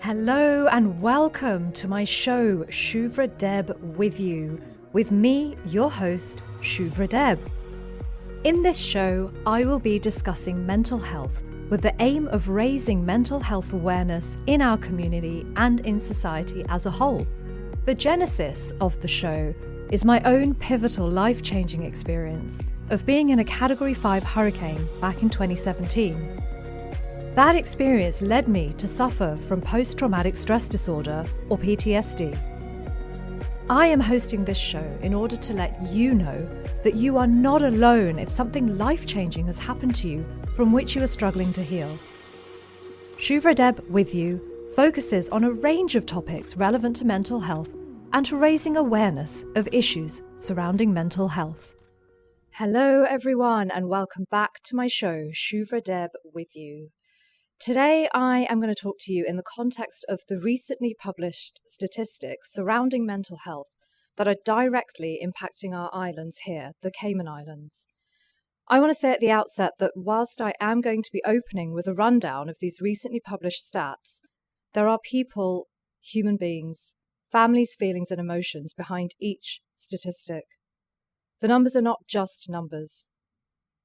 Hello and welcome to my show, Shuvra Deb with you, with me, your host, Shuvra Deb. In this show, I will be discussing mental health with the aim of raising mental health awareness in our community and in society as a whole. The genesis of the show is my own pivotal life-changing experience of being in a Category 5 hurricane back in 2017. That experience led me to suffer from post-traumatic stress disorder, or PTSD. I am hosting this show in order to let you know that you are not alone if something life-changing has happened to you from which you are struggling to heal. Shuvra Deb with you focuses on a range of topics relevant to mental health and to raising awareness of issues surrounding mental health. Hello everyone and welcome back to my show, Shuvra Deb with you. Today, I am going to talk to you in the context of the recently published statistics surrounding mental health that are directly impacting our islands here, the Cayman Islands. I want to say at the outset that whilst I am going to be opening with a rundown of these recently published stats, there are people, human beings, families, feelings and emotions behind each statistic. The numbers are not just numbers.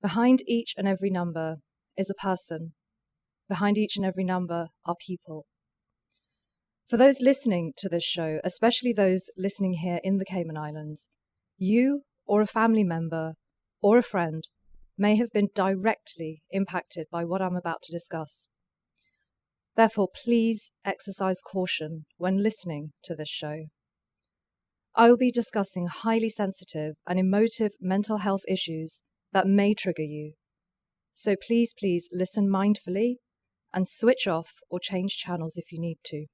Behind each and every number is a person. Behind each and every number are people. For those listening to this show, especially those listening here in the Cayman Islands, you or a family member or a friend may have been directly impacted by what I'm about to discuss. Therefore, please exercise caution when listening to this show. I will be discussing highly sensitive and emotive mental health issues that may trigger you. So please listen mindfully and switch off or change channels if you need to.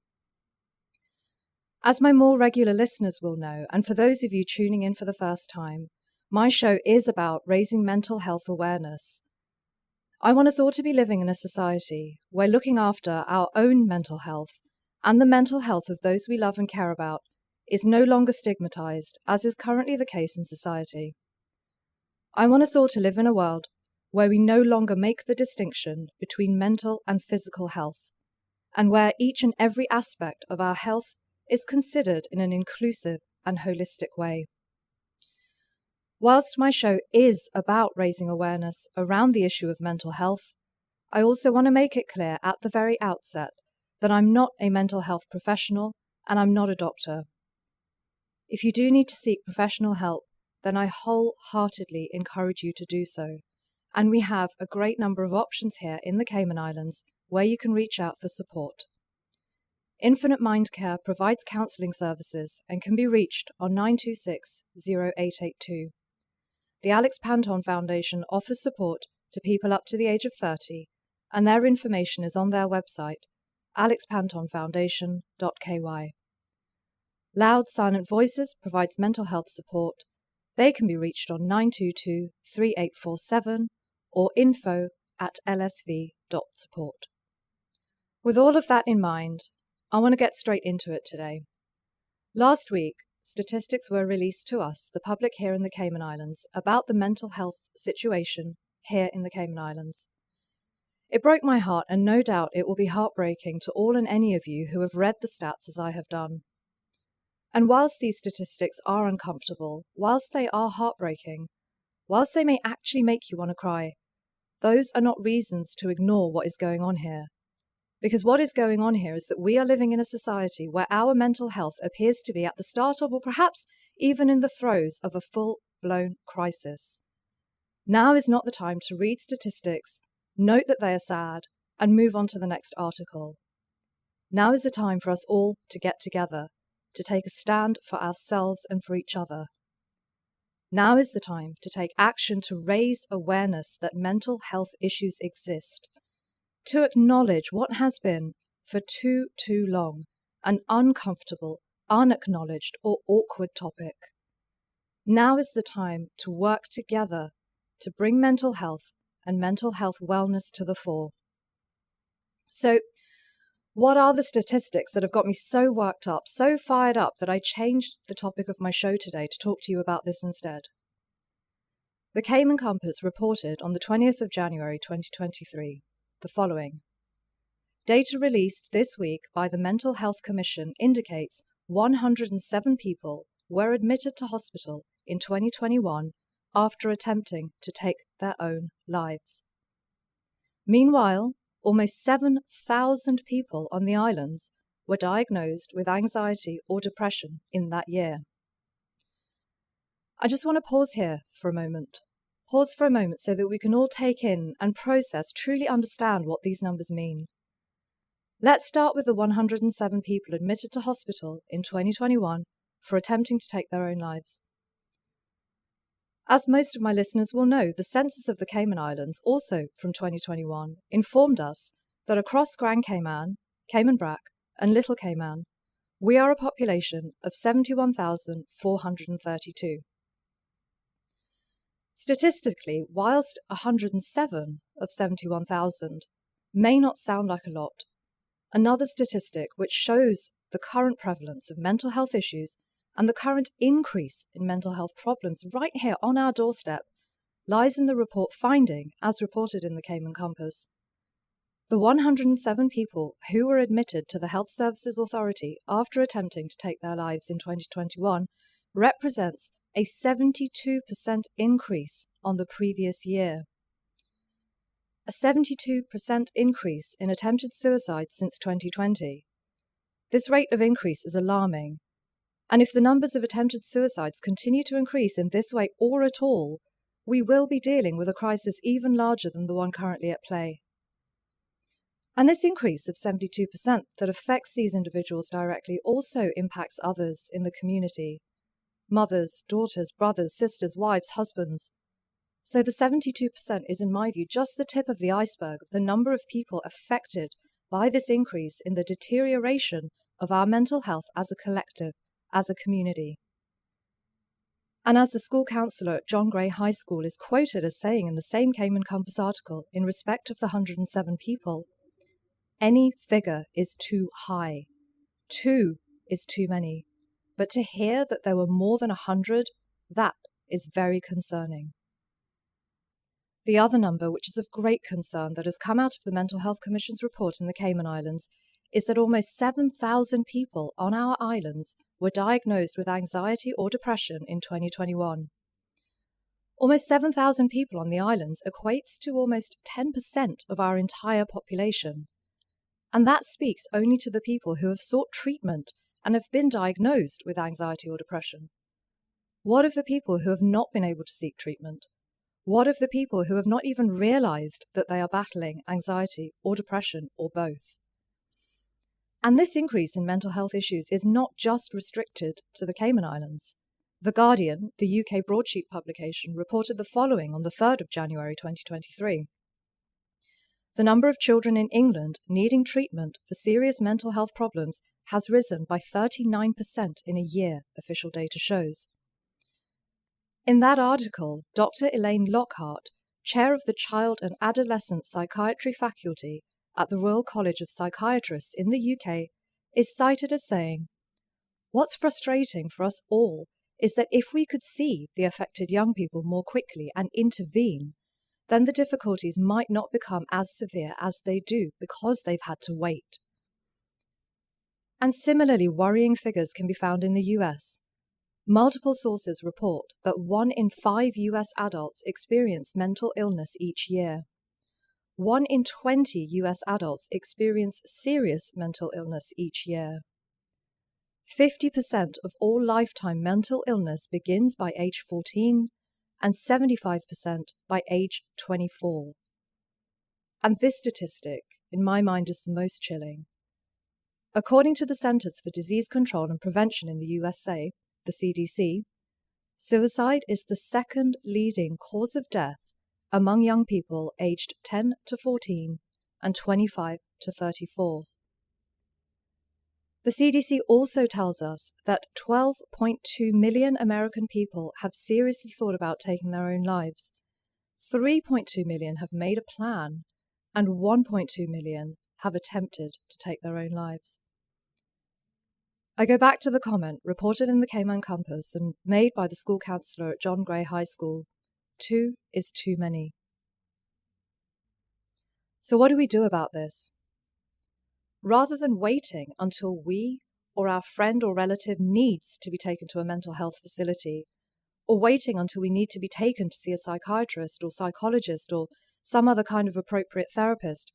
As my more regular listeners will know, and for those of you tuning in for the first time, my show is about raising mental health awareness. I want us all to be living in a society where looking after our own mental health and the mental health of those we love and care about is no longer stigmatized, as is currently the case in society. I want us all to live in a world where we no longer make the distinction between mental and physical health, and where each and every aspect of our health is considered in an inclusive and holistic way. Whilst my show is about raising awareness around the issue of mental health, I also want to make it clear at the very outset that I'm not a mental health professional and I'm not a doctor. If you do need to seek professional help, then I wholeheartedly encourage you to do so. And we have a great number of options here in the Cayman Islands where you can reach out for support. Infinite Mind Care provides counselling services and can be reached on 926-0882. The Alex Panton Foundation offers support to people up to the age of 30, and their information is on their website, alexpantonfoundation.ky. Loud Silent Voices provides mental health support. They can be reached on 922-3847 or info@lsv.support. With all of that in mind, I want to get straight into it today. Last week, statistics were released to us, the public here in the Cayman Islands, about the mental health situation here in the Cayman Islands. It broke my heart, and no doubt it will be heartbreaking to all and any of you who have read the stats as I have done. And whilst these statistics are uncomfortable, whilst they are heartbreaking, whilst they may actually make you want to cry, those are not reasons to ignore what is going on here. Because what is going on here is that we are living in a society where our mental health appears to be at the start of, or perhaps even in the throes of, a full-blown crisis. Now is not the time to read statistics, note that they are sad, and move on to the next article. Now is the time for us all to get together, to take a stand for ourselves and for each other. Now is the time to take action to raise awareness that mental health issues exist, to acknowledge what has been, for too long, an uncomfortable, unacknowledged or awkward topic. Now is the time to work together to bring mental health and mental health wellness to the fore. So, what are the statistics that have got me so worked up, so fired up that I changed the topic of my show today to talk to you about this instead? The Cayman Compass reported on the 20th of January 2023 the following. Data released this week by the Mental Health Commission indicates 107 people were admitted to hospital in 2021 after attempting to take their own lives. Meanwhile, almost 7,000 people on the islands were diagnosed with anxiety or depression in that year. I just want to pause here for a moment. Pause for a moment so that we can all take in and process, truly understand what these numbers mean. Let's start with the 107 people admitted to hospital in 2021 for attempting to take their own lives. As most of my listeners will know, the census of the Cayman Islands, also from 2021, informed us that across Grand Cayman, Cayman Brac, and Little Cayman, we are a population of 71,432. Statistically, whilst 107 of 71,000 may not sound like a lot, another statistic which shows the current prevalence of mental health issues and the current increase in mental health problems right here on our doorstep lies in the report finding, as reported in the Cayman Compass. The 107 people who were admitted to the Health Services Authority after attempting to take their lives in 2021 represents a 72% increase on the previous year. A 72% increase in attempted suicide since 2020. This rate of increase is alarming, and if the numbers of attempted suicides continue to increase in this way or at all, we will be dealing with a crisis even larger than the one currently at play. And this increase of 72% that affects these individuals directly also impacts others in the community. Mothers, daughters, brothers, sisters, wives, husbands. So the 72% is, in my view, just the tip of the iceberg of the number of people affected by this increase in the deterioration of our mental health as a collective, as a community. And as the school counsellor at John Gray High School is quoted as saying in the same Cayman Compass article in respect of the 107 people, any figure is too high. 2 is too many. But to hear that there were more than 100, that is very concerning. The other number, which is of great concern, that has come out of the Mental Health Commission's report in the Cayman Islands, is that almost 7,000 people on our islands were diagnosed with anxiety or depression in 2021. Almost 7,000 people on the islands equates to almost 10% of our entire population. And that speaks only to the people who have sought treatment and have been diagnosed with anxiety or depression. What of the people who have not been able to seek treatment? What of the people who have not even realized that they are battling anxiety or depression or both? And this increase in mental health issues is not just restricted to the Cayman Islands. The Guardian, the UK broadsheet publication, reported the following on the 3rd of January 2023. The number of children in England needing treatment for serious mental health problems has risen by 39% in a year, official data shows. In that article, Dr. Elaine Lockhart, chair of the Child and Adolescent Psychiatry faculty at the Royal College of Psychiatrists in the UK, is cited as saying, "What's frustrating for us all is that if we could see the affected young people more quickly and intervene, then the difficulties might not become as severe as they do because they've had to wait." And similarly worrying figures can be found in the US. Multiple sources report that 1 in 5 US adults experience mental illness each year. 1 in 20 US adults experience serious mental illness each year. 50% of all lifetime mental illness begins by age 14 and 75% by age 24. And this statistic, in my mind, is the most chilling. According to the Centers for Disease Control and Prevention in the USA, the CDC, suicide is the second leading cause of death among young people aged 10 to 14 and 25 to 34. The CDC also tells us that 12.2 million American people have seriously thought about taking their own lives. 3.2 million have made a plan, and 1.2 million have attempted to take their own lives. I go back to the comment reported in the Cayman Compass and made by the school counsellor at John Gray High School. 2 is too many. So what do we do about this? rather than waiting until we or our friend or relative needs to be taken to a mental health facility, or waiting until we need to be taken to see a psychiatrist or psychologist or some other kind of appropriate therapist.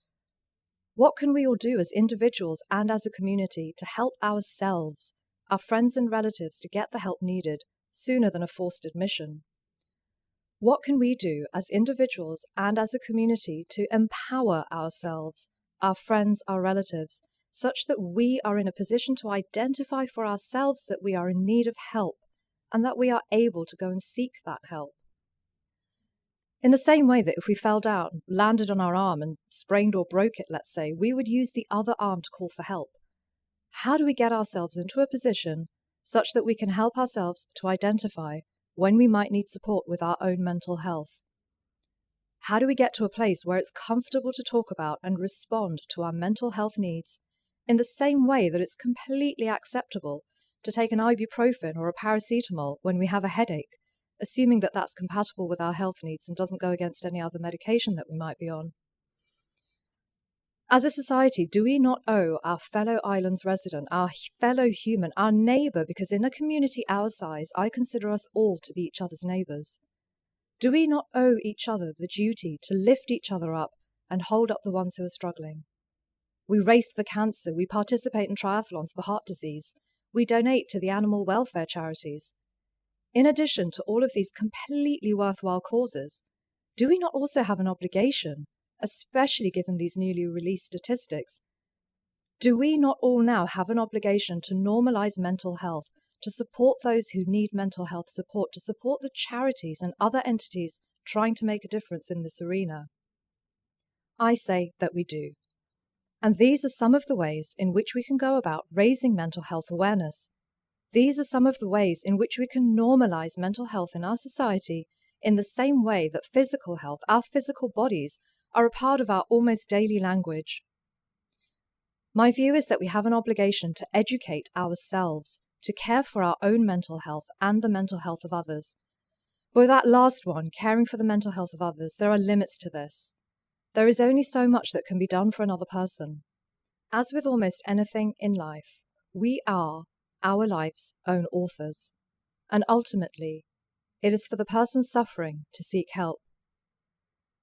What can we all do as individuals and as a community to help ourselves, our friends and relatives, to get the help needed sooner than a forced admission? What can we do as individuals and as a community to empower ourselves, our friends, our relatives, such that we are in a position to identify for ourselves that we are in need of help and that we are able to go and seek that help? In the same way that if we fell down, landed on our arm and sprained or broke it, let's say, we would use the other arm to call for help. How do we get ourselves into a position such that we can help ourselves to identify when we might need support with our own mental health? How do we get to a place where it's comfortable to talk about and respond to our mental health needs in the same way that it's completely acceptable to take an ibuprofen or a paracetamol when we have a headache, assuming that that's compatible with our health needs and doesn't go against any other medication that we might be on? As a society, do we not owe our fellow islands resident, our fellow human, our neighbour, because in a community our size, I consider us all to be each other's neighbours, do we not owe each other the duty to lift each other up and hold up the ones who are struggling? We race for cancer, we participate in triathlons for heart disease, we donate to the animal welfare charities. In addition to all of these completely worthwhile causes, do we not also have an obligation, especially given these newly released statistics? Do we not all now have an obligation to normalize mental health, to support those who need mental health support, to support the charities and other entities trying to make a difference in this arena? I say that we do. And these are some of the ways in which we can go about raising mental health awareness. These are some of the ways in which we can normalize mental health in our society in the same way that physical health, our physical bodies, are a part of our almost daily language. My view is that we have an obligation to educate ourselves, to care for our own mental health and the mental health of others. But with that last one, caring for the mental health of others, there are limits to this. There is only so much that can be done for another person. As with almost anything in life, we are our life's own authors, and ultimately, it is for the person suffering to seek help.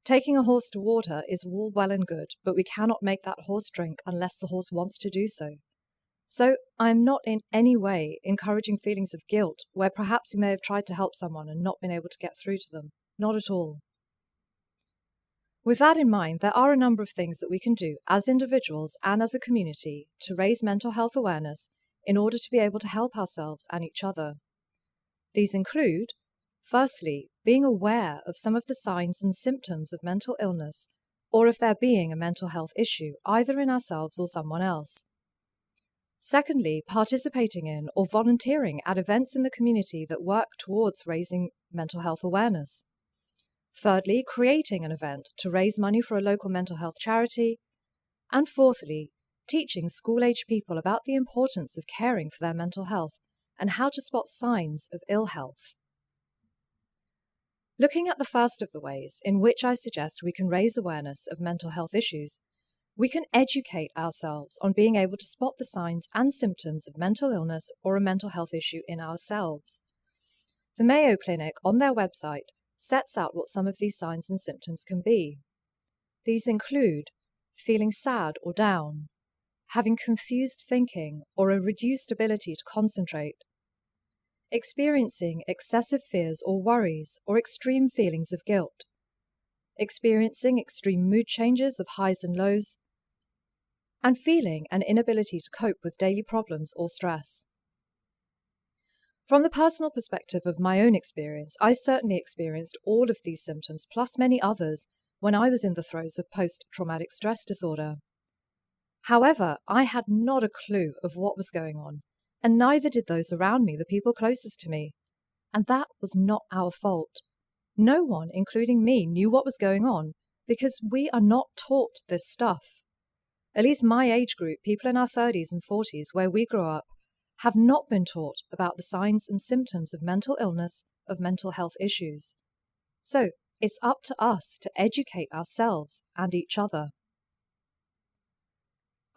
Taking a horse to water is all well and good, but we cannot make that horse drink unless the horse wants to do so. So I am not in any way encouraging feelings of guilt where perhaps we may have tried to help someone and not been able to get through to them. Not at all. With that in mind, there are a number of things that we can do as individuals and as a community to raise mental health awareness in order to be able to help ourselves and each other. These include, firstly, being aware of some of the signs and symptoms of mental illness, or of there being a mental health issue, either in ourselves or someone else. Secondly, participating in or volunteering at events in the community that work towards raising mental health awareness. Thirdly, creating an event to raise money for a local mental health charity. And fourthly, teaching school-age people about the importance of caring for their mental health and how to spot signs of ill health. Looking at the first of the ways in which I suggest we can raise awareness of mental health issues, we can educate ourselves on being able to spot the signs and symptoms of mental illness or a mental health issue in ourselves. The Mayo Clinic, on their website, sets out what some of these signs and symptoms can be. These include feeling sad or down, having confused thinking or a reduced ability to concentrate, experiencing excessive fears or worries or extreme feelings of guilt, experiencing extreme mood changes of highs and lows, and feeling an inability to cope with daily problems or stress. From the personal perspective of my own experience, I certainly experienced all of these symptoms, plus many others, when I was in the throes of post-traumatic stress disorder. However, I had not a clue of what was going on, and neither did those around me, the people closest to me. And that was not our fault. No one, including me, knew what was going on, because we are not taught this stuff. At least my age group, people in our 30s and 40s, where we grew up, have not been taught about the signs and symptoms of mental illness, of mental health issues. So it's up to us to educate ourselves and each other.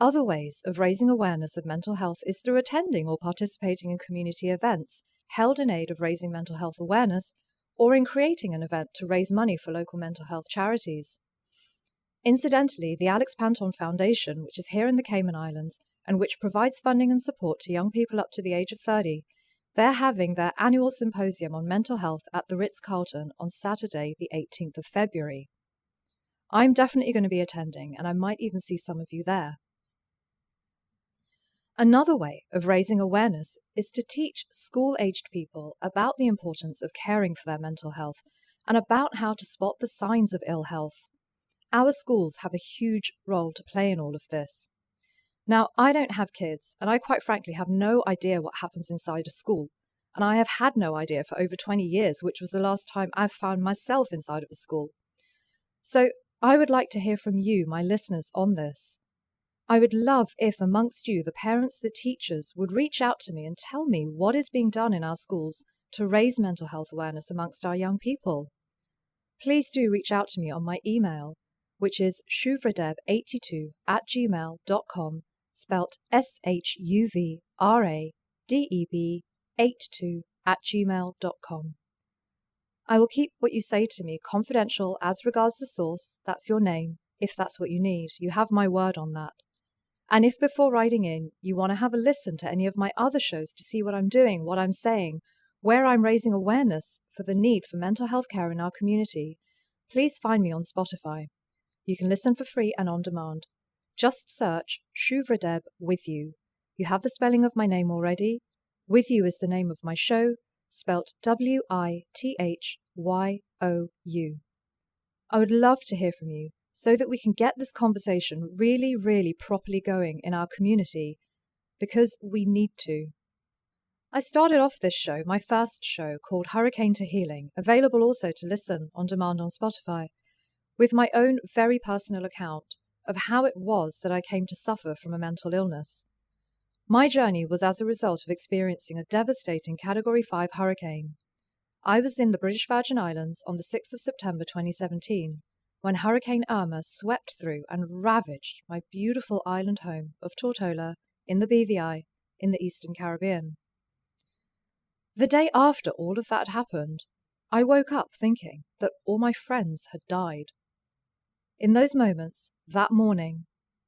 Other ways of raising awareness of mental health is through attending or participating in community events held in aid of raising mental health awareness, or in creating an event to raise money for local mental health charities. Incidentally, the Alex Panton Foundation, which is here in the Cayman Islands and which provides funding and support to young people up to the age of 30, they're having their annual symposium on mental health at the Ritz-Carlton on Saturday, the 18th of February. I'm definitely going to be attending, and I might even see some of you there. Another way of raising awareness is to teach school-aged people about the importance of caring for their mental health and about how to spot the signs of ill health. Our schools have a huge role to play in all of this. Now, I don't have kids, and I quite frankly have no idea what happens inside a school, and I have had no idea for over 20 years, which was the last time I've found myself inside of a school. So I would like to hear from you, my listeners, on this. I would love if amongst you, the parents, the teachers, would reach out to me and tell me what is being done in our schools to raise mental health awareness amongst our young people. Please do reach out to me on my email, which is shuvradeb82@gmail.com, spelt SHUVRADEB82@gmail.com. I will keep what you say to me confidential as regards the source. That's your name, if that's what you need. You have my word on that. And if before writing in, you want to have a listen to any of my other shows to see what I'm doing, what I'm saying, where I'm raising awareness for the need for mental health care in our community, please find me on Spotify. You can listen for free and on demand. Just search Shuvra Deb With You. You have the spelling of my name already. With You is the name of my show, spelt WITHYOU. I would love to hear from you so that we can get this conversation really, really properly going in our community, because we need to. I started off this show, my first show, called Hurricane to Healing, available also to listen on demand on Spotify, with my own very personal account of how it was that I came to suffer from a mental illness. My journey was as a result of experiencing a devastating Category 5 hurricane. I was in the British Virgin Islands on the 6th of September 2017, when Hurricane Irma swept through and ravaged my beautiful island home of Tortola in the BVI in the Eastern Caribbean. The day after all of that happened, I woke up thinking that all my friends had died. In those moments, that morning,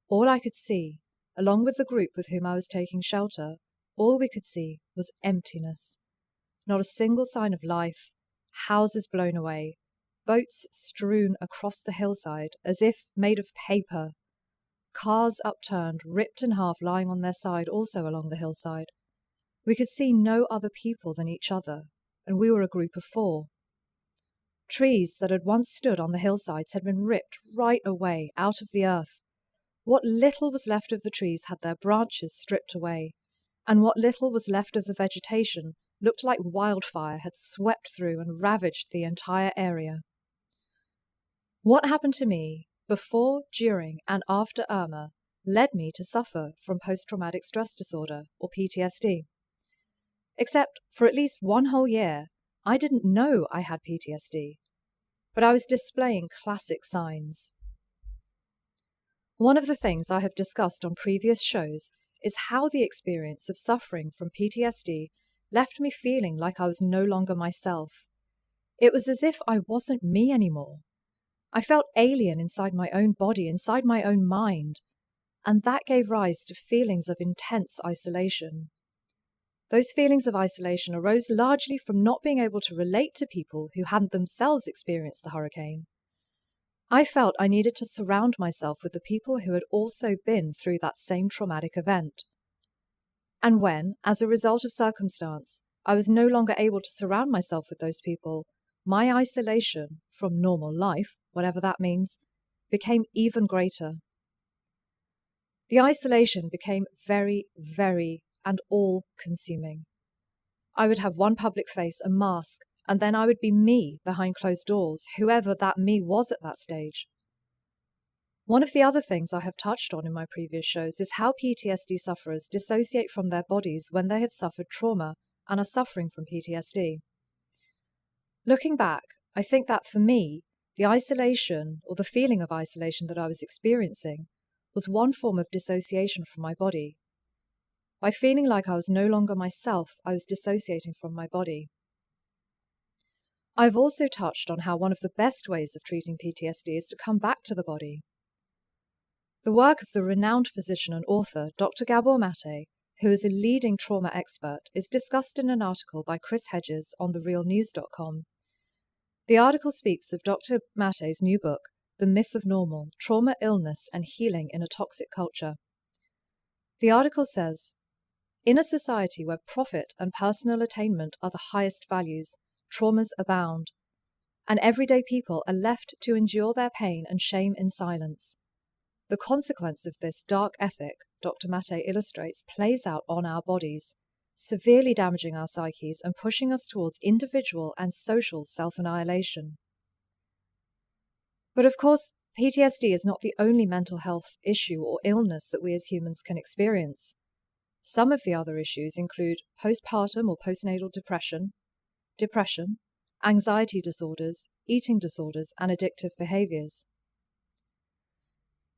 all I could see, along with the group with whom I was taking shelter, all we could see was emptiness. Not a single sign of life, houses blown away, boats strewn across the hillside as if made of paper, cars upturned, ripped in half, lying on their side also along the hillside. We could see no other people than each other, and we were a group of 4. Trees that had once stood on the hillsides had been ripped right away out of the earth. What little was left of the trees had their branches stripped away, and what little was left of the vegetation looked like wildfire had swept through and ravaged the entire area. What happened to me before, during, and after Irma led me to suffer from post-traumatic stress disorder, or PTSD. Except for at least 1 whole year, I didn't know I had PTSD, but I was displaying classic signs. One of the things I have discussed on previous shows is how the experience of suffering from PTSD left me feeling like I was no longer myself. It was as if I wasn't me anymore. I felt alien inside my own body, inside my own mind, and that gave rise to feelings of intense isolation. Those feelings of isolation arose largely from not being able to relate to people who hadn't themselves experienced the hurricane. I felt I needed to surround myself with the people who had also been through that same traumatic event. And when, as a result of circumstance, I was no longer able to surround myself with those people, my isolation from normal life, whatever that means, became even greater. The isolation became very, very and all-consuming. I would have one public face, a mask, and then I would be me behind closed doors, whoever that me was at that stage. One of the other things I have touched on in my previous shows is how PTSD sufferers dissociate from their bodies when they have suffered trauma and are suffering from PTSD. Looking back, I think that for me, the isolation or the feeling of isolation that I was experiencing was one form of dissociation from my body. By feeling like I was no longer myself, I was dissociating from my body. I've also touched on how one of the best ways of treating PTSD is to come back to the body. The work of the renowned physician and author, Dr. Gabor Mate, who is a leading trauma expert, is discussed in an article by Chris Hedges on therealnews.com. The article speaks of Dr. Mate's new book, The Myth of Normal: Trauma, Illness, and Healing in a Toxic Culture. The article says, in a society where profit and personal attainment are the highest values, traumas abound, and everyday people are left to endure their pain and shame in silence. The consequence of this dark ethic, Dr. Mate illustrates, plays out on our bodies, severely damaging our psyches and pushing us towards individual and social self-annihilation. But of course, PTSD is not the only mental health issue or illness that we as humans can experience. Some of the other issues include postpartum or postnatal depression, anxiety disorders, eating disorders, and addictive behaviors.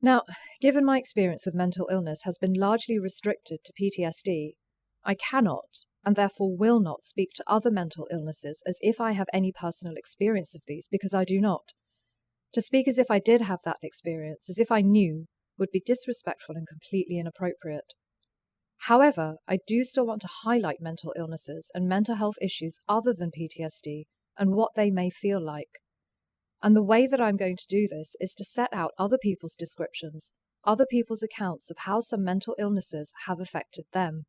Now, given my experience with mental illness has been largely restricted to PTSD, I cannot, and therefore will not, speak to other mental illnesses as if I have any personal experience of these, because I do not. To speak as if I did have that experience, as if I knew, would be disrespectful and completely inappropriate. However, I do still want to highlight mental illnesses and mental health issues other than PTSD and what they may feel like. And the way that I'm going to do this is to set out other people's descriptions, other people's accounts of how some mental illnesses have affected them.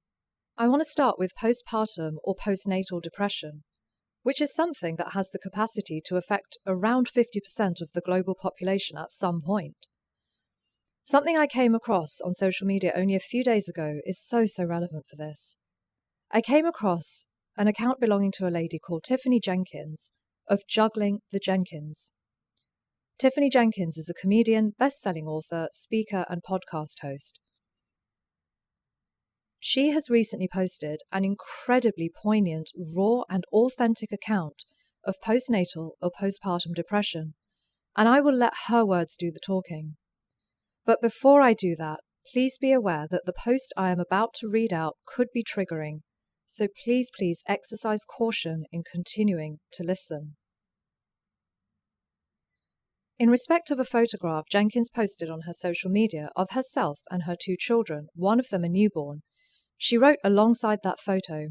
I want to start with postpartum or postnatal depression, which is something that has the capacity to affect around 50% of the global population at some point. Something I came across on social media only a few days ago is so relevant for this. I came across an account belonging to a lady called Tiffany Jenkins of Juggling the Jenkins. Tiffany Jenkins is a comedian, best-selling author, speaker, and podcast host. She has recently posted an incredibly poignant, raw, and authentic account of postnatal or postpartum depression, and I will let her words do the talking. But before I do that, please be aware that the post I am about to read out could be triggering, so please exercise caution in continuing to listen. In respect of a photograph Jenkins posted on her social media of herself and her 2 children, one of them a newborn, she wrote alongside that photo,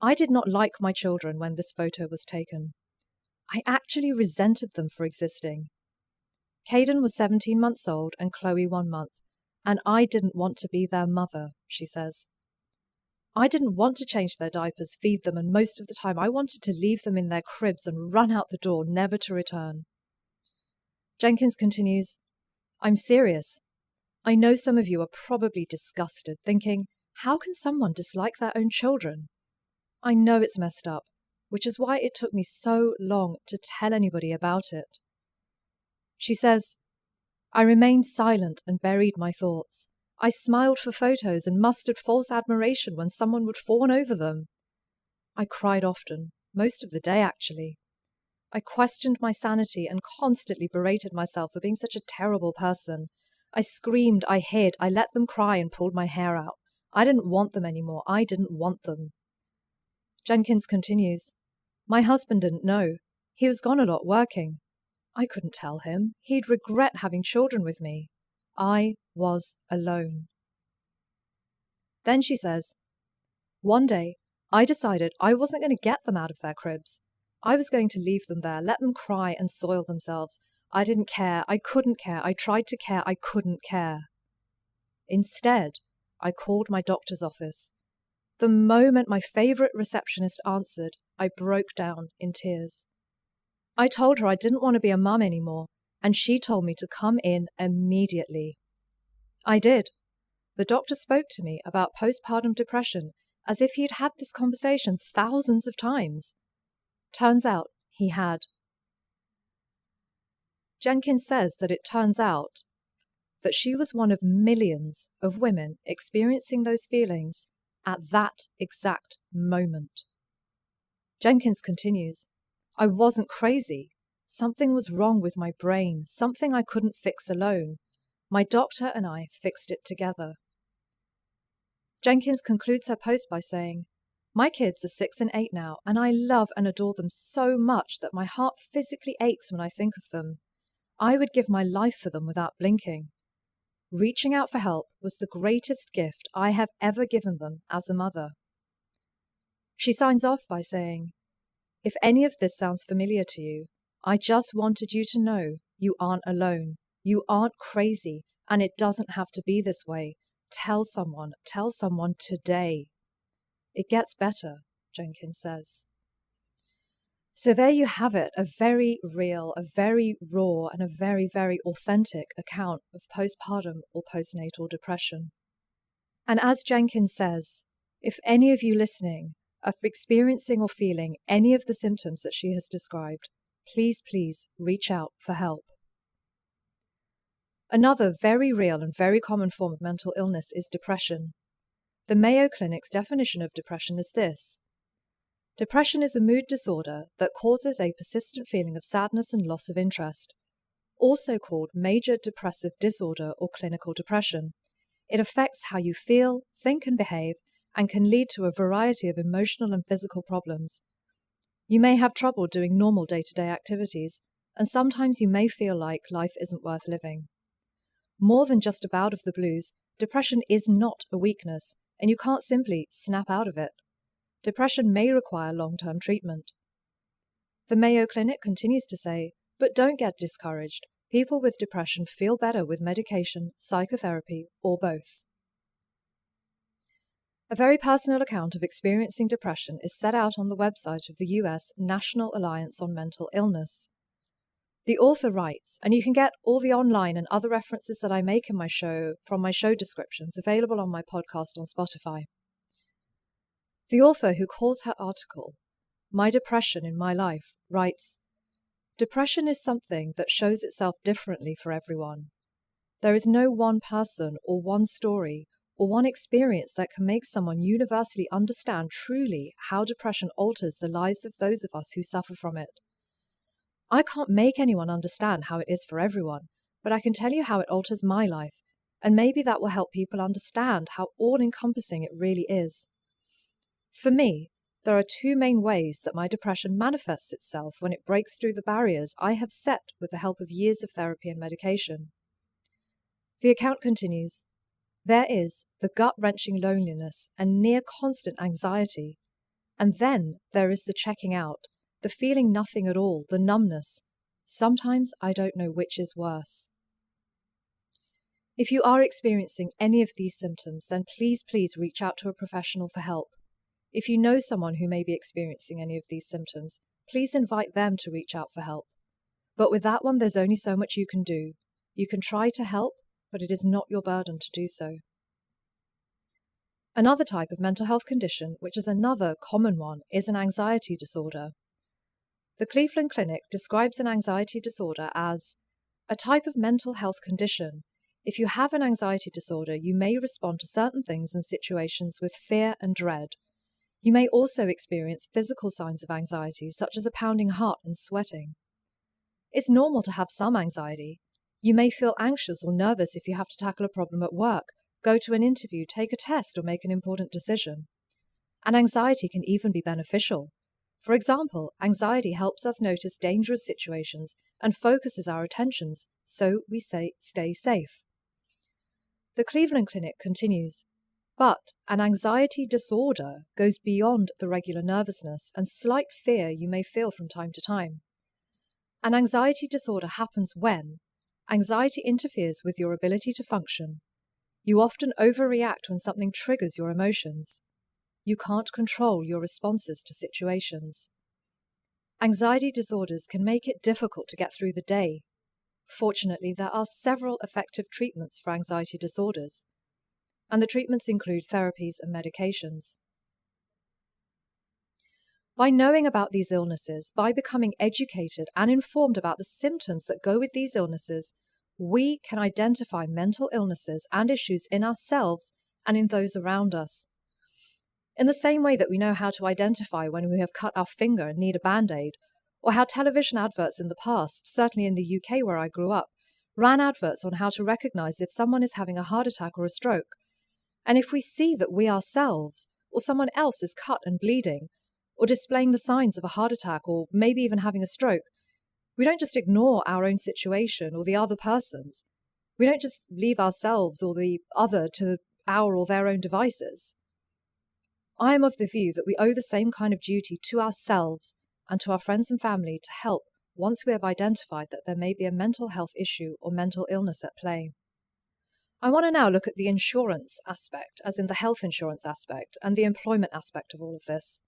"I did not like my children when this photo was taken. I actually resented them for existing. Caden was 17 months old and Chloe 1 month, and I didn't want to be their mother," she says. "I didn't want to change their diapers, feed them, and most of the time I wanted to leave them in their cribs and run out the door, never to return." Jenkins continues, "I'm serious. I know some of you are probably disgusted, thinking, how can someone dislike their own children? I know it's messed up, which is why it took me so long to tell anybody about it." She says, "I remained silent and buried my thoughts. I smiled for photos and mustered false admiration when someone would fawn over them. I cried often, most of the day actually. I questioned my sanity and constantly berated myself for being such a terrible person. I screamed, I hid, I let them cry and pulled my hair out. I didn't want them anymore. I didn't want them." Jenkins continues, "My husband didn't know. He was gone a lot working. I couldn't tell him. He'd regret having children with me. I was alone." Then she says, "One day, I decided I wasn't going to get them out of their cribs. I was going to leave them there, let them cry and soil themselves. I didn't care. I couldn't care. I tried to care. I couldn't care. Instead, I called my doctor's office. The moment my favorite receptionist answered, I broke down in tears. I told her I didn't want to be a mum anymore, and she told me to come in immediately. I did. The doctor spoke to me about postpartum depression as if he'd had this conversation thousands of times. Turns out he had." Jenkins says that it turns out that she was one of millions of women experiencing those feelings at that exact moment. Jenkins continues, "I wasn't crazy. Something was wrong with my brain, something I couldn't fix alone. My doctor and I fixed it together. Jenkins concludes her post by saying, "My kids are 6 and 8 now, and I love and adore them so much that my heart physically aches when I think of them. I would give my life for them without blinking. Reaching out for help was the greatest gift I have ever given them as a mother." She signs off by saying, "If any of this sounds familiar to you, I just wanted you to know you aren't alone. You aren't crazy, and it doesn't have to be this way. Tell someone today. It gets better," Jenkins says. So there you have it, a very real, a very raw, and a very, very authentic account of postpartum or postnatal depression. And as Jenkins says, if any of you listening are experiencing or feeling any of the symptoms that she has described, please reach out for help. Another very real and very common form of mental illness is depression. The Mayo Clinic's definition of depression is this: depression is a mood disorder that causes a persistent feeling of sadness and loss of interest, also called major depressive disorder or clinical depression. It affects how you feel, think, and behave, and can lead to a variety of emotional and physical problems. You may have trouble doing normal day-to-day activities, and sometimes you may feel like life isn't worth living. More than just a bout of the blues, depression is not a weakness, and you can't simply snap out of it. Depression may require long-term treatment. The Mayo Clinic continues to say, but don't get discouraged. People with depression feel better with medication, psychotherapy, or both. A very personal account of experiencing depression is set out on the website of the US National Alliance on Mental Illness. The author writes, and you can get all the online and other references that I make in my show from my show descriptions available on my podcast on Spotify. The author, who calls her article "My Depression in My Life," writes, "Depression is something that shows itself differently for everyone. There is no one person or one story or one experience that can make someone universally understand truly how depression alters the lives of those of us who suffer from it. I can't make anyone understand how it is for everyone, but I can tell you how it alters my life, and maybe that will help people understand how all-encompassing it really is. For me, there are two main ways that my depression manifests itself when it breaks through the barriers I have set with the help of years of therapy and medication." The account continues, "There is the gut-wrenching loneliness and near-constant anxiety, and then there is the checking out, the feeling nothing at all, the numbness. Sometimes I don't know which is worse." If you are experiencing any of these symptoms, then please reach out to a professional for help. If you know someone who may be experiencing any of these symptoms, please invite them to reach out for help. But with that one, there's only so much you can do. You can try to help, but it is not your burden to do so. Another type of mental health condition, which is another common one, is an anxiety disorder. The Cleveland Clinic describes an anxiety disorder as a type of mental health condition. If you have an anxiety disorder, you may respond to certain things and situations with fear and dread. You may also experience physical signs of anxiety, such as a pounding heart and sweating. It's normal to have some anxiety. You may feel anxious or nervous if you have to tackle a problem at work, go to an interview, take a test, or make an important decision. And anxiety can even be beneficial. For example, anxiety helps us notice dangerous situations and focuses our attentions, so we stay safe. The Cleveland Clinic continues, "But an anxiety disorder goes beyond the regular nervousness and slight fear you may feel from time to time. An anxiety disorder happens when anxiety interferes with your ability to function. You often overreact when something triggers your emotions. You can't control your responses to situations. Anxiety disorders can make it difficult to get through the day. Fortunately, there are several effective treatments for anxiety disorders, and the treatments include therapies and medications. By knowing about these illnesses, by becoming educated and informed about the symptoms that go with these illnesses, we can identify mental illnesses and issues in ourselves and in those around us. In the same way that we know how to identify when we have cut our finger and need a Band-Aid, or how television adverts in the past, certainly in the UK where I grew up, ran adverts on how to recognize if someone is having a heart attack or a stroke. And if we see that we ourselves or someone else is cut and bleeding, or displaying the signs of a heart attack, or maybe even having a stroke, we don't just ignore our own situation or the other person's. We don't just leave ourselves or the other to our or their own devices. I am of the view that we owe the same kind of duty to ourselves and to our friends and family to help once we have identified that there may be a mental health issue or mental illness at play. I want to now look at the insurance aspect, as in the health insurance aspect, and the employment aspect of all of this.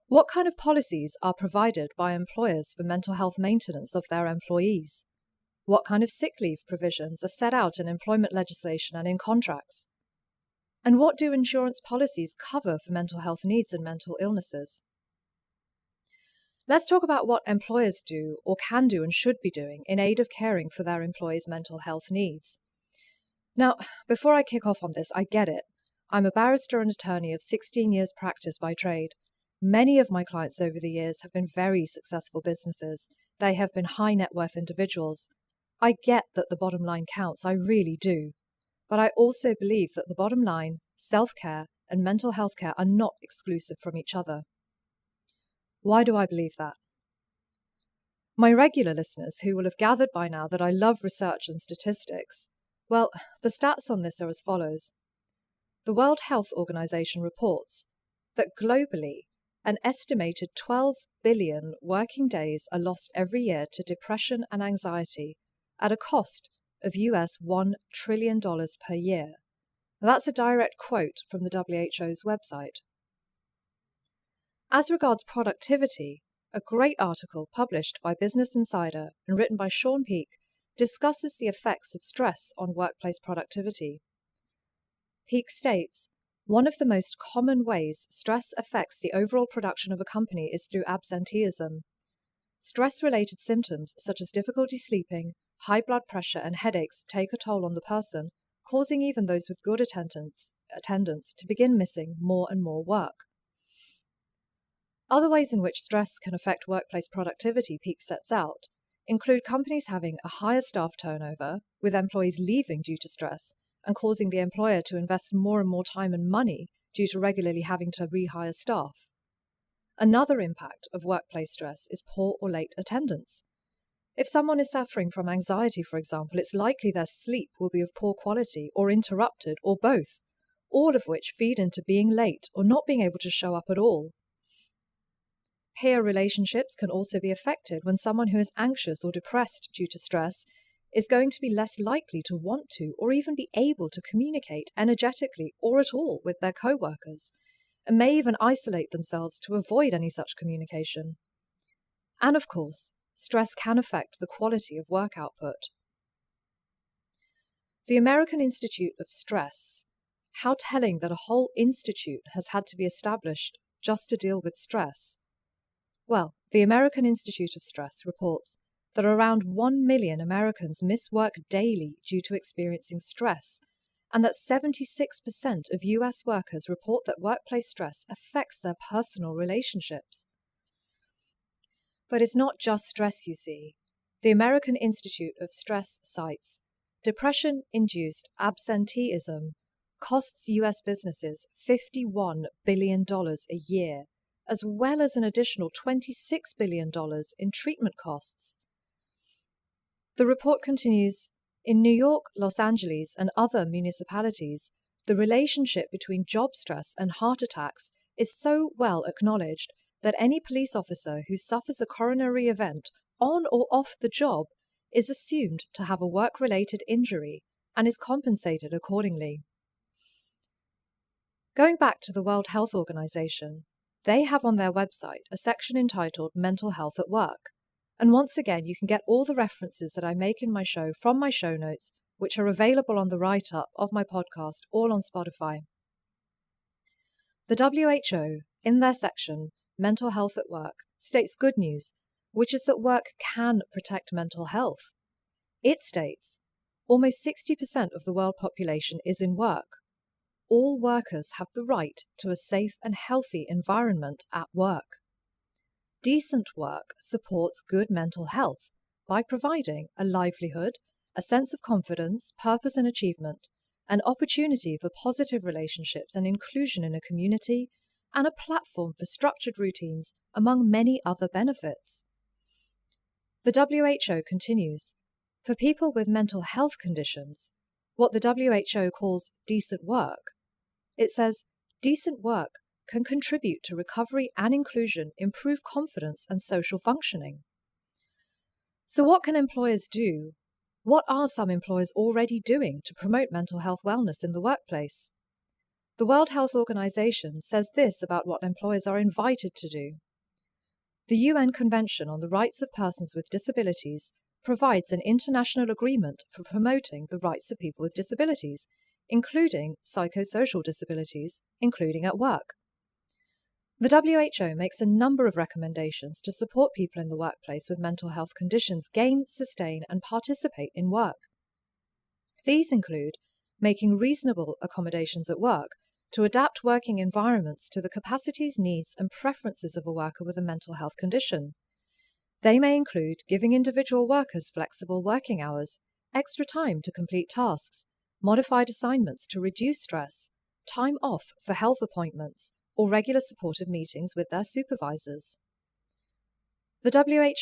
What kind of policies are provided by employers for mental health maintenance of their employees? What kind of sick leave provisions are set out in employment legislation and in contracts? And what do insurance policies cover for mental health needs and mental illnesses? Let's talk about what employers do or can do and should be doing in aid of caring for their employees' mental health needs. Now, before I kick off on this, I get it. I'm a barrister and attorney of 16 years practice by trade. Many of my clients over the years have been very successful businesses. They have been high net worth individuals. I get that the bottom line counts, I really do. But I also believe that the bottom line, self-care, and mental health care are not exclusive from each other. Why do I believe that? My regular listeners, who will have gathered by now that I love research and statistics, well, the stats on this are as follows. The World Health Organization reports that globally, an estimated 12 billion working days are lost every year to depression and anxiety at a cost of US $1 trillion per year. That's a direct quote from the WHO's website. As regards productivity, a great article published by Business Insider and written by Sean Peake discusses the effects of stress on workplace productivity. Peake states, one of the most common ways stress affects the overall production of a company is through absenteeism. Stress-related symptoms such as difficulty sleeping, high blood pressure and headaches take a toll on the person, causing even those with good attendance to begin missing more and more work. Other ways in which stress can affect workplace productivity, Peake sets out, include companies having a higher staff turnover, with employees leaving due to stress, and causing the employer to invest more and more time and money due to regularly having to rehire staff. Another impact of workplace stress is poor or late attendance. If someone is suffering from anxiety, for example, it's likely their sleep will be of poor quality or interrupted or both, all of which feed into being late or not being able to show up at all. Peer relationships can also be affected when someone who is anxious or depressed due to stress is going to be less likely to want to or even be able to communicate energetically or at all with their co-workers, and may even isolate themselves to avoid any such communication. And of course, stress can affect the quality of work output. The American Institute of Stress. How telling that a whole institute has had to be established just to deal with stress. Well, the American Institute of Stress reports that around 1 million Americans miss work daily due to experiencing stress, and that 76% of US workers report that workplace stress affects their personal relationships. But it's not just stress, you see. The American Institute of Stress cites depression-induced absenteeism costs US businesses $51 billion a year, as well as an additional $26 billion in treatment costs. The report continues, in New York, Los Angeles, and other municipalities, the relationship between job stress and heart attacks is so well acknowledged that any police officer who suffers a coronary event on or off the job is assumed to have a work-related injury and is compensated accordingly. Going back to the World Health Organization, they have on their website a section entitled Mental Health at Work. And once again, you can get all the references that I make in my show from my show notes, which are available on the write-up of my podcast, all on Spotify. The WHO, in their section, Mental Health at Work, states good news, which is that work can protect mental health. It states, almost 60% of the world population is in work. All workers have the right to a safe and healthy environment at work. Decent work supports good mental health by providing a livelihood a sense of confidence, purpose and achievement, an opportunity for positive relationships and inclusion in a community, and a platform for structured routines, among many other benefits. The WHO continues, for people with mental health conditions, what the WHO calls decent work, it says, decent work can contribute to recovery and inclusion, improve confidence and social functioning. So what can employers do? What are some employers already doing to promote mental health wellness in the workplace? The World Health Organization says this about what employers are invited to do. The UN Convention on the Rights of Persons with Disabilities provides an international agreement for promoting the rights of people with disabilities, including psychosocial disabilities, including at work. The WHO makes a number of recommendations to support people in the workplace with mental health conditions gain, sustain, and participate in work. These include making reasonable accommodations at work to adapt working environments to the capacities, needs, and preferences of a worker with a mental health condition. They may include giving individual workers flexible working hours, extra time to complete tasks, modified assignments to reduce stress, time off for health appointments, or regular supportive meetings with their supervisors. The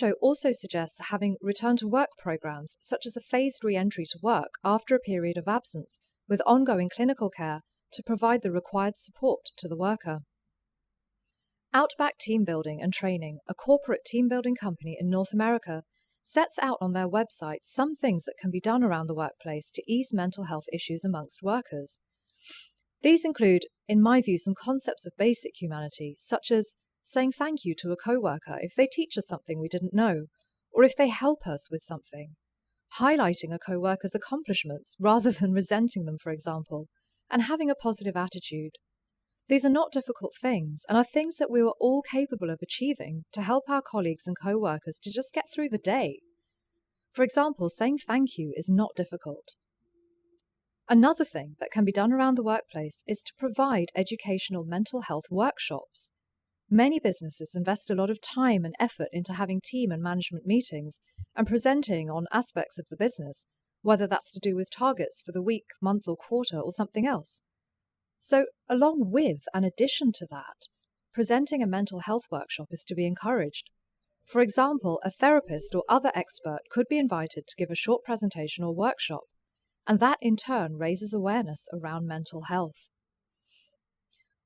WHO also suggests having return-to-work programs, such as a phased re-entry to work after a period of absence, with ongoing clinical care to provide the required support to the worker. Outback Team Building and Training, a corporate team-building company in North America, sets out on their website some things that can be done around the workplace to ease mental health issues amongst workers. These include, in my view, some concepts of basic humanity, such as saying thank you to a co-worker if they teach us something we didn't know, or if they help us with something, highlighting a co-worker's accomplishments rather than resenting them, for example, and having a positive attitude. These are not difficult things, and are things that we were all capable of achieving to help our colleagues and co-workers to just get through the day. For example, saying thank you is not difficult. Another thing that can be done around the workplace is to provide educational mental health workshops. Many businesses invest a lot of time and effort into having team and management meetings and presenting on aspects of the business, whether that's to do with targets for the week, month, or quarter, or something else. So, along with and addition to that, presenting a mental health workshop is to be encouraged. For example, a therapist or other expert could be invited to give a short presentation or workshop, and that in turn raises awareness around mental health.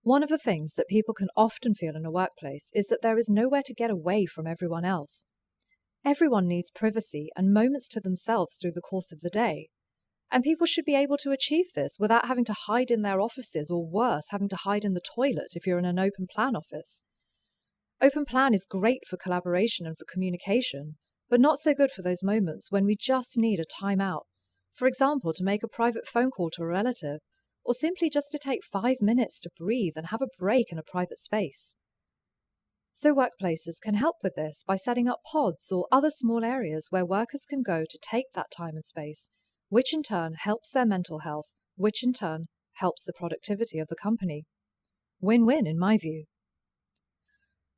One of the things that people can often feel in a workplace is that there is nowhere to get away from everyone else. Everyone needs privacy and moments to themselves through the course of the day, and people should be able to achieve this without having to hide in their offices, or worse, having to hide in the toilet if you're in an open plan office. Open plan is great for collaboration and for communication, but not so good for those moments when we just need a time out. For example, to make a private phone call to a relative, or simply just to take 5 minutes to breathe and have a break in a private space. So workplaces can help with this by setting up pods or other small areas where workers can go to take that time and space, which in turn helps their mental health, which in turn helps the productivity of the company. Win-win in my view.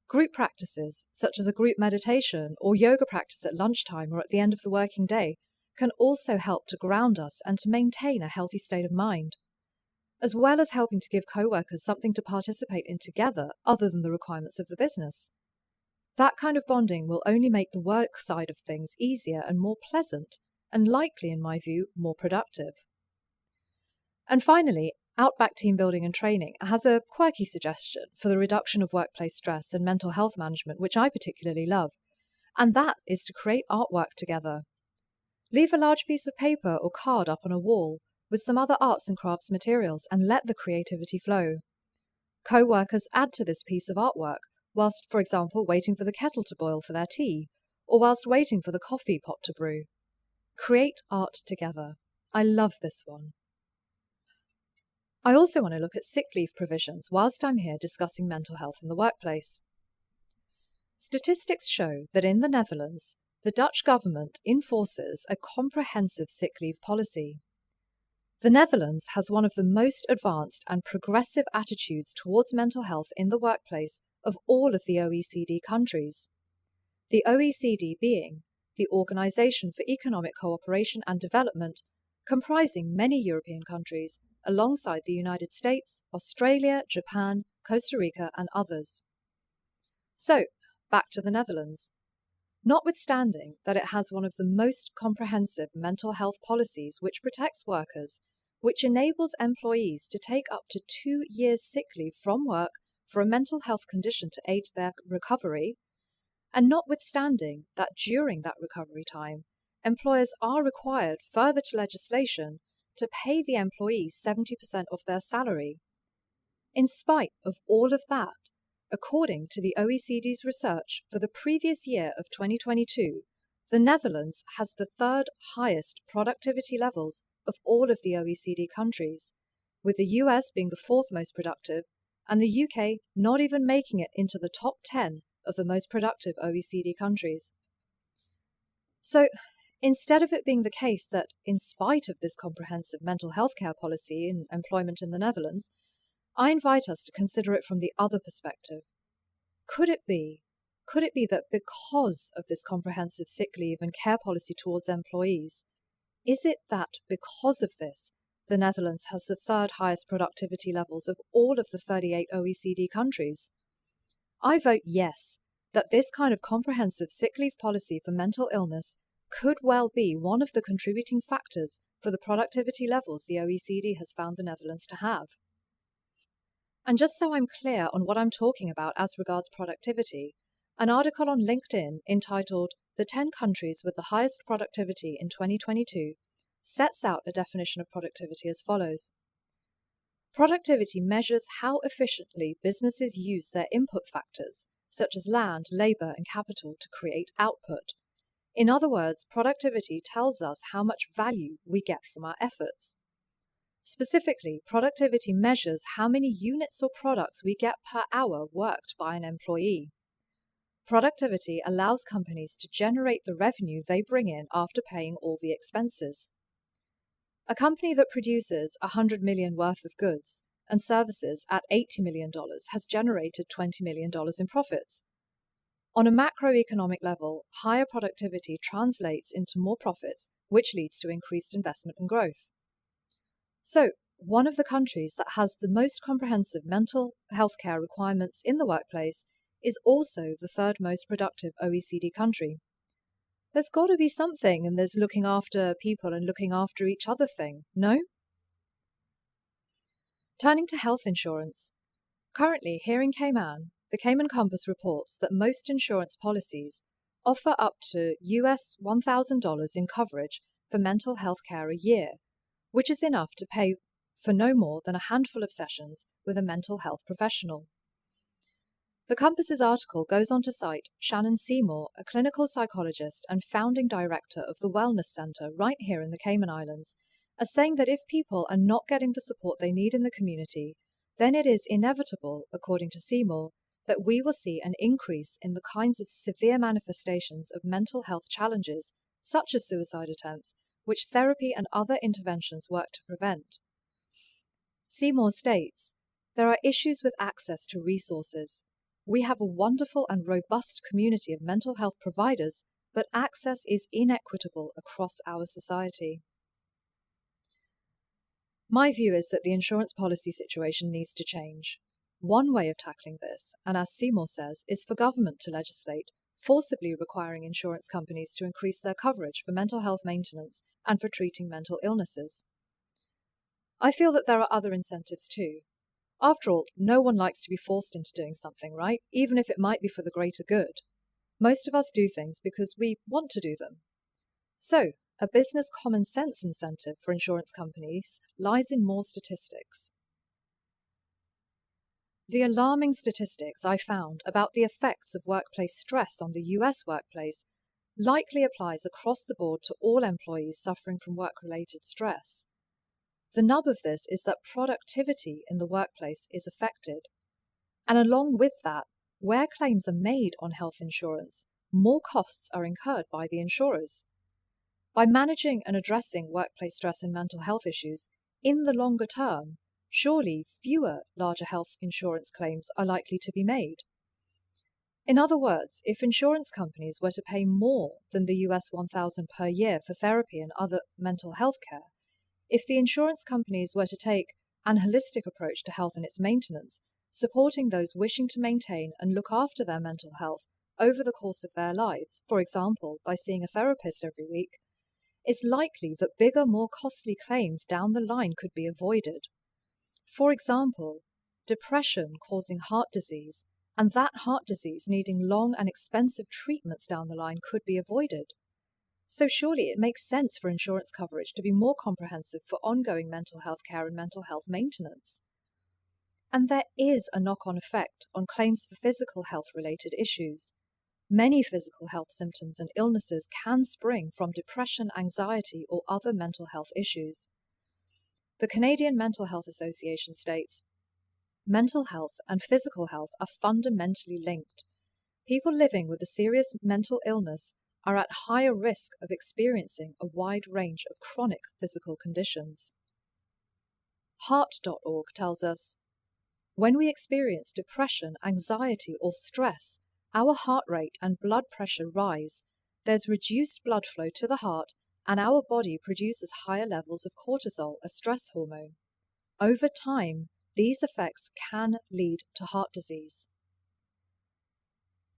Group practices, such as a group meditation or yoga practice at lunchtime or at the end of the working day, can also help to ground us and to maintain a healthy state of mind, as well as helping to give co-workers something to participate in together other than the requirements of the business. That kind of bonding will only make the work side of things easier and more pleasant, and likely, in my view, more productive. And finally, Outback Team Building and Training has a quirky suggestion for the reduction of workplace stress and mental health management, which I particularly love, and that is to create artwork together. Leave a large piece of paper or card up on a wall with some other arts and crafts materials and let the creativity flow. Co-workers add to this piece of artwork whilst, for example, waiting for the kettle to boil for their tea, or whilst waiting for the coffee pot to brew. Create art together. I love this one. I also want to look at sick leave provisions whilst I'm here discussing mental health in the workplace. Statistics show that in the Netherlands, the Dutch government enforces a comprehensive sick leave policy. The Netherlands has one of the most advanced and progressive attitudes towards mental health in the workplace of all of the OECD countries. The OECD being the Organisation for Economic Cooperation and Development, comprising many European countries, alongside the United States, Australia, Japan, Costa Rica, and others. So, back to the Netherlands. Notwithstanding that it has one of the most comprehensive mental health policies which protects workers, which enables employees to take up to 2 years sick leave from work for a mental health condition to aid their recovery, and notwithstanding that during that recovery time, employers are required, further to legislation, to pay the employees 70% of their salary. In spite of all of that, according to the OECD's research for the previous year of 2022, the Netherlands has the third highest productivity levels of all of the OECD countries, with the US being the fourth most productive, and the UK not even making it into the top 10 of the most productive OECD countries. So, instead of it being the case that, in spite of this comprehensive mental health care policy and employment in the Netherlands, I invite us to consider it from the other perspective. Could it be that because of this comprehensive sick leave and care policy towards employees, is it that because of this, the Netherlands has the third highest productivity levels of all of the 38 OECD countries? I vote yes, that this kind of comprehensive sick leave policy for mental illness could well be one of the contributing factors for the productivity levels the OECD has found the Netherlands to have. And just so I'm clear on what I'm talking about as regards productivity, an article on LinkedIn entitled "The 10 Countries with the Highest Productivity in 2022" sets out a definition of productivity as follows. Productivity measures how efficiently businesses use their input factors, such as land, labor, and capital, to create output. In other words, productivity tells us how much value we get from our efforts. Specifically, productivity measures how many units or products we get per hour worked by an employee. Productivity allows companies to generate the revenue they bring in after paying all the expenses. A company that produces $100 million worth of goods and services at $80 million has generated $20 million in profits. On a macroeconomic level, higher productivity translates into more profits, which leads to increased investment and growth. So, one of the countries that has the most comprehensive mental health care requirements in the workplace is also the third most productive OECD country. There's got to be something in this looking after people and looking after each other thing, no? Turning to health insurance. Currently, here in Cayman, the Cayman Compass reports that most insurance policies offer up to US $1,000 in coverage for mental health care a year, which is enough to pay for no more than a handful of sessions with a mental health professional. The Compass's article goes on to cite Shannon Seymour, a clinical psychologist and founding director of the Wellness Centre right here in the Cayman Islands, as saying that if people are not getting the support they need in the community, then it is inevitable, according to Seymour, that we will see an increase in the kinds of severe manifestations of mental health challenges, such as suicide attempts, which therapy and other interventions work to prevent. Seymour states, "There are issues with access to resources. We have a wonderful and robust community of mental health providers, but access is inequitable across our society." My view is that the insurance policy situation needs to change. One way of tackling this, and as Seymour says, is for government to legislate, forcibly requiring insurance companies to increase their coverage for mental health maintenance and for treating mental illnesses. I feel that there are other incentives too. After all, no one likes to be forced into doing something, right? Even if it might be for the greater good. Most of us do things because we want to do them. So, a business common sense incentive for insurance companies lies in more statistics. The alarming statistics I found about the effects of workplace stress on the US workplace likely applies across the board to all employees suffering from work-related stress. The nub of this is that productivity in the workplace is affected. And along with that, where claims are made on health insurance, more costs are incurred by the insurers. By managing and addressing workplace stress and mental health issues, in the longer term, surely fewer larger health insurance claims are likely to be made. In other words, if insurance companies were to pay more than the US 1,000 per year for therapy and other mental health care, if the insurance companies were to take an holistic approach to health and its maintenance, supporting those wishing to maintain and look after their mental health over the course of their lives, for example, by seeing a therapist every week, it's likely that bigger, more costly claims down the line could be avoided. For example, depression causing heart disease, and that heart disease needing long and expensive treatments down the line could be avoided. So surely it makes sense for insurance coverage to be more comprehensive for ongoing mental health care and mental health maintenance. And there is a knock-on effect on claims for physical health-related issues. Many physical health symptoms and illnesses can spring from depression, anxiety, or other mental health issues. The Canadian Mental Health Association states, mental health and physical health are fundamentally linked. People living with a serious mental illness are at higher risk of experiencing a wide range of chronic physical conditions. Heart.org tells us, when we experience depression, anxiety, or stress, our heart rate and blood pressure rise, there's reduced blood flow to the heart, and our body produces higher levels of cortisol, a stress hormone. Over time, these effects can lead to heart disease.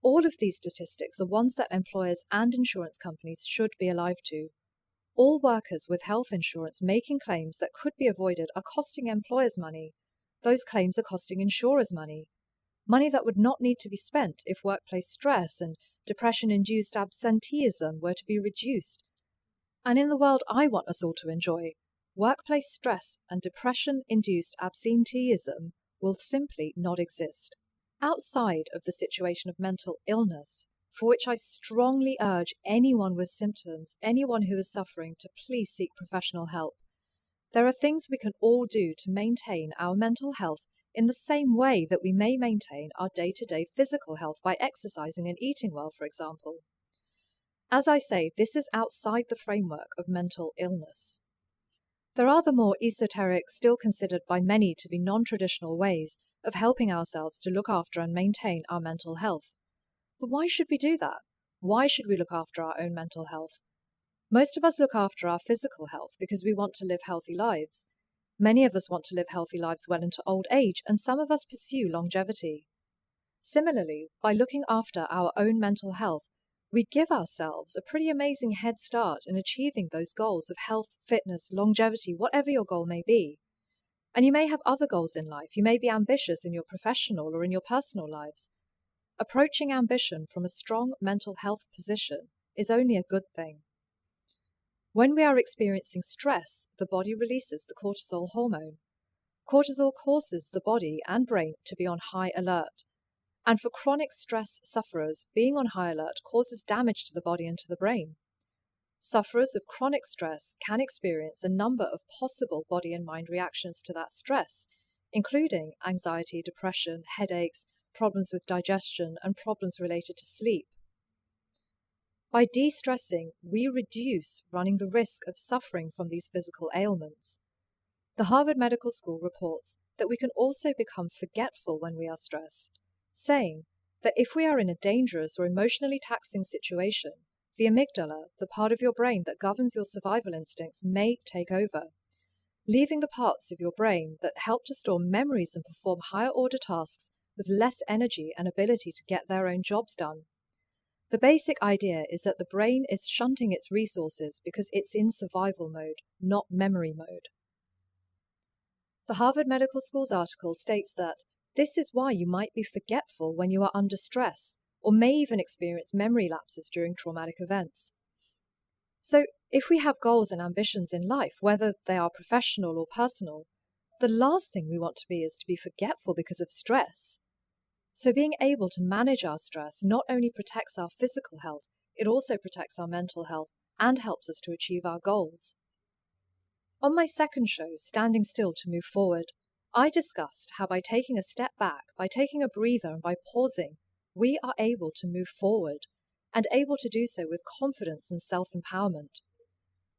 All of these statistics are ones that employers and insurance companies should be alive to. All workers with health insurance making claims that could be avoided are costing employers money. Those claims are costing insurers money. Money that would not need to be spent if workplace stress and depression-induced absenteeism were to be reduced. And in the world I want us all to enjoy, workplace stress and depression-induced absenteeism will simply not exist. Outside of the situation of mental illness, for which I strongly urge anyone with symptoms, anyone who is suffering, to please seek professional help, there are things we can all do to maintain our mental health in the same way that we may maintain our day-to-day physical health by exercising and eating well, for example. As I say, this is outside the framework of mental illness. There are the more esoteric, still considered by many to be non-traditional ways of helping ourselves to look after and maintain our mental health. But why should we do that? Why should we look after our own mental health? Most of us look after our physical health because we want to live healthy lives. Many of us want to live healthy lives well into old age, and some of us pursue longevity. Similarly, by looking after our own mental health, we give ourselves a pretty amazing head start in achieving those goals of health, fitness, longevity, whatever your goal may be. And you may have other goals in life. You may be ambitious in your professional or in your personal lives. Approaching ambition from a strong mental health position is only a good thing. When we are experiencing stress, the body releases the cortisol hormone. Cortisol causes the body and brain to be on high alert. And for chronic stress sufferers, being on high alert causes damage to the body and to the brain. Sufferers of chronic stress can experience a number of possible body and mind reactions to that stress, including anxiety, depression, headaches, problems with digestion, and problems related to sleep. By de-stressing, we reduce running the risk of suffering from these physical ailments. The Harvard Medical School reports that we can also become forgetful when we are stressed, saying that if we are in a dangerous or emotionally taxing situation, the amygdala, the part of your brain that governs your survival instincts, may take over, leaving the parts of your brain that help to store memories and perform higher-order tasks with less energy and ability to get their own jobs done. The basic idea is that the brain is shunting its resources because it's in survival mode, not memory mode. The Harvard Medical School's article states that this is why you might be forgetful when you are under stress, or may even experience memory lapses during traumatic events. So, if we have goals and ambitions in life, whether they are professional or personal, the last thing we want to be is to be forgetful because of stress. So being able to manage our stress not only protects our physical health, it also protects our mental health and helps us to achieve our goals. On my second show, Standing Still to Move Forward, I discussed how by taking a step back, by taking a breather and by pausing, we are able to move forward and able to do so with confidence and self-empowerment.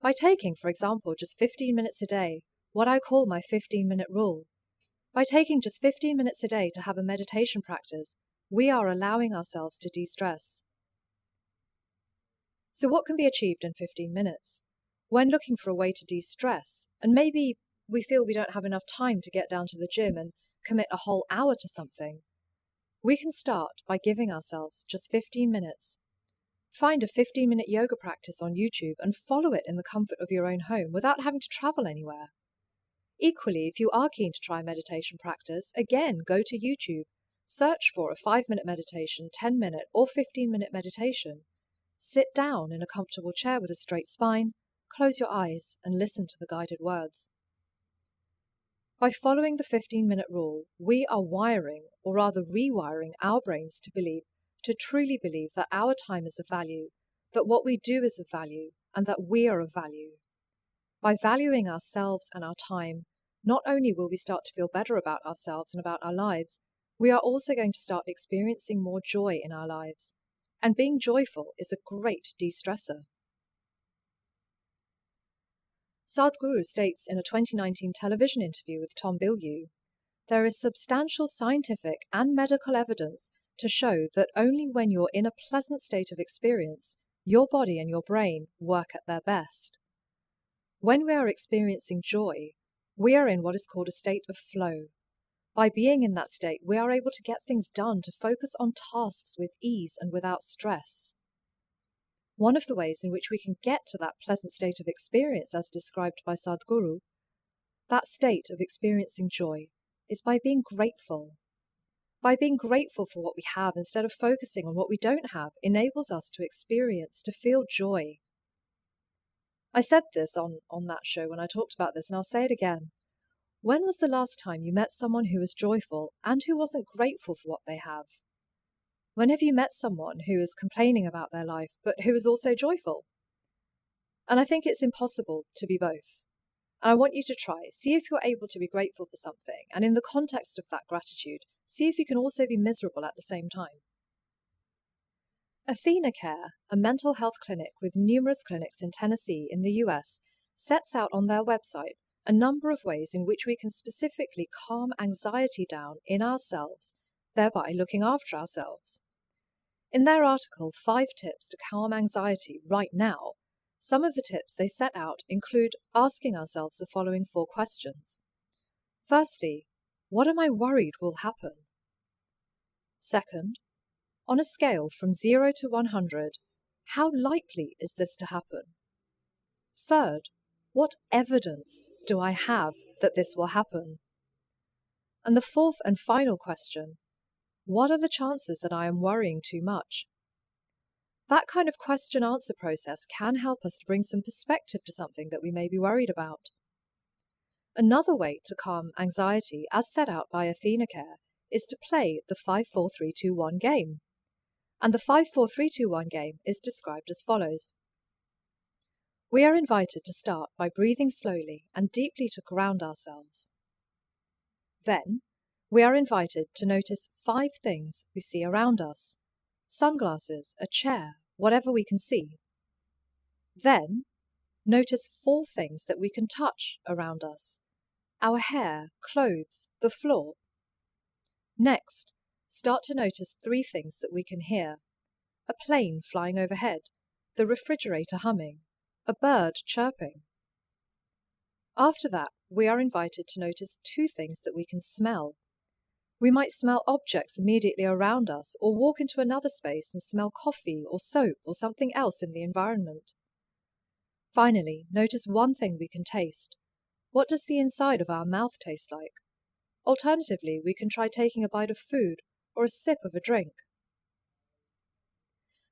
By taking, for example, just 15 minutes a day, what I call my 15-minute rule. By taking just 15 minutes a day to have a meditation practice, we are allowing ourselves to de-stress. So what can be achieved in 15 minutes? When looking for a way to de-stress, and maybe we feel we don't have enough time to get down to the gym and commit a whole hour to something, we can start by giving ourselves just 15 minutes. Find a 15-minute yoga practice on YouTube and follow it in the comfort of your own home without having to travel anywhere. Equally, if you are keen to try meditation practice, again, go to YouTube. Search for a 5-minute meditation, 10-minute or 15-minute meditation. Sit down in a comfortable chair with a straight spine, close your eyes and listen to the guided words. By following the 15-minute rule, we are wiring, or rather rewiring, our brains to truly believe that our time is of value, that what we do is of value, and that we are of value. By valuing ourselves and our time, not only will we start to feel better about ourselves and about our lives, we are also going to start experiencing more joy in our lives. And being joyful is a great de-stressor. Sadhguru states in a 2019 television interview with Tom Bilyeu, there is substantial scientific and medical evidence to show that only when you're in a pleasant state of experience, your body and your brain work at their best. When we are experiencing joy, we are in what is called a state of flow. By being in that state, we are able to get things done, to focus on tasks with ease and without stress. One of the ways in which we can get to that pleasant state of experience, as described by Sadhguru, that state of experiencing joy, is by being grateful. By being grateful for what we have instead of focusing on what we don't have enables us to experience, to feel joy. I said this on that show when I talked about this, and I'll say it again. When was the last time you met someone who was joyful and who wasn't grateful for what they have? When have you met someone who is complaining about their life, but who is also joyful? And I think it's impossible to be both. And I want you to try. See if you're able to be grateful for something, and in the context of that gratitude, see if you can also be miserable at the same time. Athena Care, a mental health clinic with numerous clinics in Tennessee in the US, sets out on their website a number of ways in which we can specifically calm anxiety down in ourselves, thereby looking after ourselves. In their article, 5 Tips to Calm Anxiety Right Now, some of the tips they set out include asking ourselves the following 4 questions. Firstly, what am I worried will happen? Second, on a scale from 0 to 100, how likely is this to happen? Third, what evidence do I have that this will happen? And the 4th and final question, what are the chances that I am worrying too much? That kind of question-answer process can help us to bring some perspective to something that we may be worried about. Another way to calm anxiety, as set out by Athena Care, is to play the 5-4-3-2-1 game. And the 5-4-3-2-1 game is described as follows. We are invited to start by breathing slowly and deeply to ground ourselves. Then, we are invited to notice 5 things we see around us. Sunglasses, a chair, whatever we can see. Then, notice 4 things that we can touch around us. Our hair, clothes, the floor. Next, start to notice 3 things that we can hear. A plane flying overhead, the refrigerator humming, a bird chirping. After that, we are invited to notice 2 things that we can smell. We might smell objects immediately around us, or walk into another space and smell coffee or soap or something else in the environment. Finally, notice 1 thing we can taste. What does the inside of our mouth taste like? Alternatively, we can try taking a bite of food or a sip of a drink.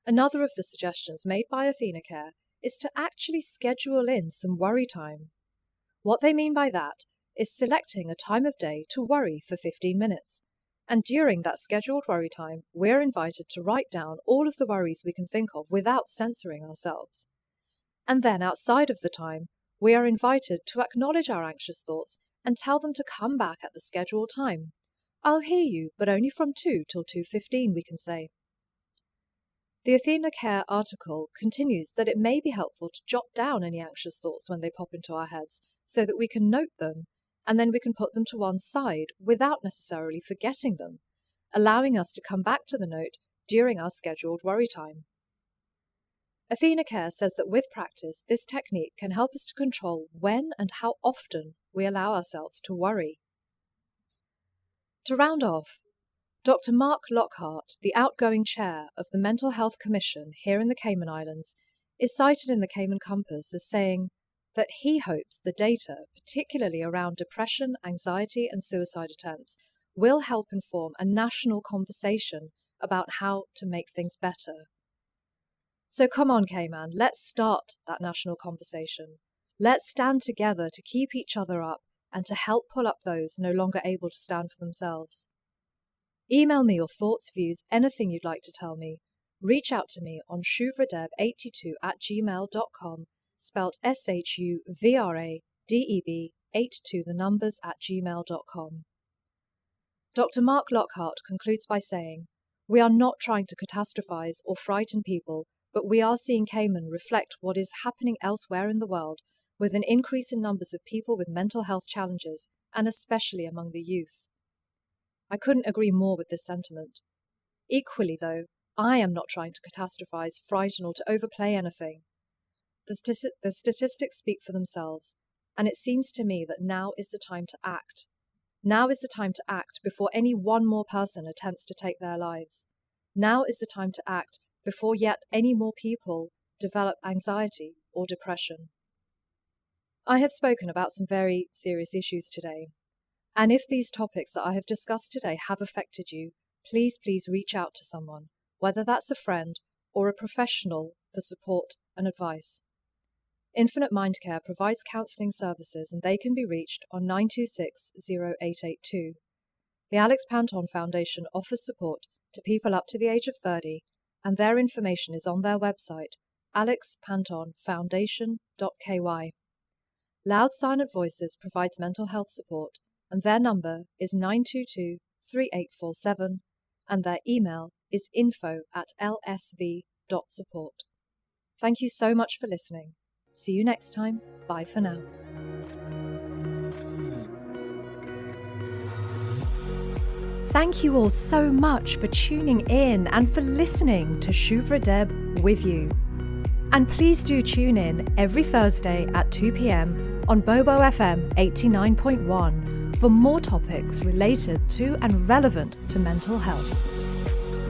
Another of the suggestions made by Athena Care is to actually schedule in some worry time. What they mean by that is selecting a time of day to worry for 15 minutes. And during that scheduled worry time, we're invited to write down all of the worries we can think of without censoring ourselves. And then outside of the time, we are invited to acknowledge our anxious thoughts and tell them to come back at the scheduled time. I'll hear you, but only from 2 till 2:15, we can say. The Athena Care article continues that it may be helpful to jot down any anxious thoughts when they pop into our heads so that we can note them, and then we can put them to one side without necessarily forgetting them. allowing us to come back to the note during our scheduled worry time. Athena Care says that with practice, this technique can help us to control when and how often we allow ourselves to worry. To round off, Dr. Mark Lockhart, the outgoing chair of the Mental Health Commission here in the Cayman Islands, is cited in the Cayman Compass as saying that he hopes the data, particularly around depression, anxiety and suicide attempts, will help inform a national conversation about how to make things better. So come on, Cayman, let's start that national conversation. Let's stand together to keep each other up and to help pull up those no longer able to stand for themselves. Email me your thoughts, views, anything you'd like to tell me. Reach out to me on shuvradeb82@gmail.com, spelt SHUVRADEB82 the numbers @gmail.com. Dr. Mark Lockhart concludes by saying, "We are not trying to catastrophize or frighten people, but we are seeing Cayman reflect what is happening elsewhere in the world, with an increase in numbers of people with mental health challenges, and especially among the youth." I couldn't agree more with this sentiment. Equally, though, I am not trying to catastrophize, frighten, or to overplay anything. The statistics speak for themselves, and it seems to me that now is the time to act. Now is the time to act before any one more person attempts to take their lives. Now is the time to act before yet any more people develop anxiety or depression. I have spoken about some very serious issues today, and if these topics that I have discussed today have affected you, please reach out to someone, whether that's a friend or a professional, for support and advice. Infinite Mind Care provides counselling services, and they can be reached on 926-0882. The Alex Panton Foundation offers support to people up to the age of 30, and their information is on their website, alexpantonfoundation.ky. Loud Silent Voices provides mental health support, and their number is 922-3847, and their email is info@lsv.support. Thank you so much for listening. See you next time. Bye for now. Thank you all so much for tuning in and for listening to Shuvra Deb with you. And please do tune in every Thursday at 2 p.m. on Bobo FM 89.1 for more topics related to and relevant to mental health.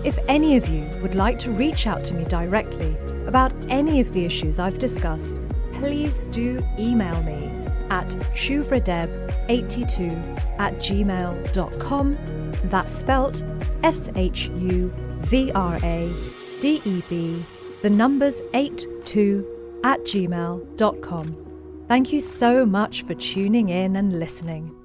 If any of you would like to reach out to me directly about any of the issues I've discussed, please do email me at shuvradeb82@gmail.com. That's spelt SHUVRADEB, the numbers 82 @gmail.com. Thank you so much for tuning in and listening.